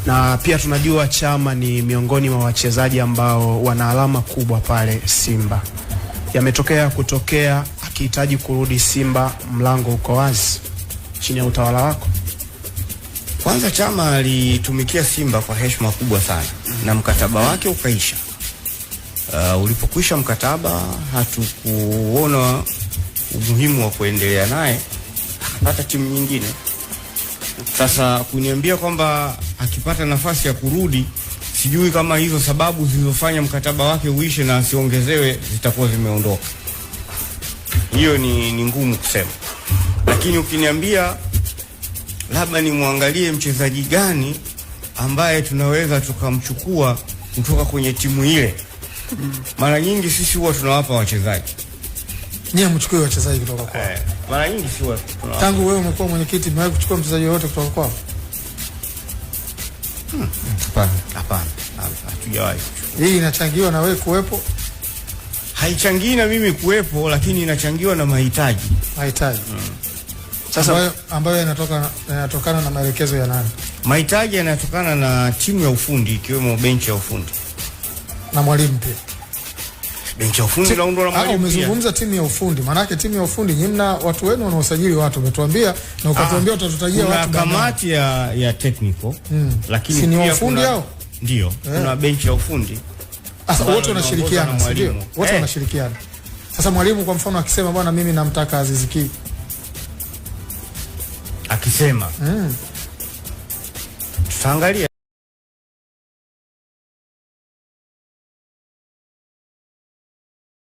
na pia tunajua Chama ni miongoni mwa wachezaji ambao wana alama kubwa pale Simba. Kutokea akihitaji kurudi Simba, mlango uko wazi chini ya utawala wako? Kwanza Chama alitumikia Simba kwa heshima kubwa sana na mkataba wake ukaisha. Ulipokwisha mkataba hatukuona umuhimu wa kuendelea naye, akapata timu nyingine. Sasa kuniambia kwamba akipata nafasi ya kurudi, sijui kama hizo sababu zilizofanya mkataba wake uishe na asiongezewe zitakuwa zimeondoka. Hiyo ni ngumu kusema. Lakini ukiniambia labda nimwangalie mchezaji gani ambaye tunaweza tukamchukua kutoka kwenye timu ile, mara nyingi sisi huwa tunawapa wachezaji. Nyie mchukue wachezaji kutoka kwao. Mara nyingi si huwa tunawapa. Tangu wewe umekuwa mwenyekiti, umewahi kuchukua mchezaji wote kutoka kwao? Hapana. Hatujawahi. Hii inachangiwa na wewe kuwepo? Haichangii na mimi kuwepo, lakini inachangiwa na mahitaji. Sasa ambayo yanatokana na maelekezo ya nani? Mahitaji yanatokana na timu ya ufundi, ikiwemo benchi ya ufundi na mwalimu pia. Benchi ya ufundi naundwa na mwalimu. Umezungumza timu ya ufundi, maana yake timu ya ufundi nyinyi mna watu wenu wanaosajili watu, umetuambia na ukatuambia utatutajia watu. Kuna kamati ya technical, lakini si ni ufundi hao? Ndio, kuna benchi ya ufundi. Sasa wote wanashirikiana, ndio? Wote wanashirikiana. Sasa mwalimu kwa mfano akisema bwana mimi namtaka Aziz Ki, akisema tutaangalia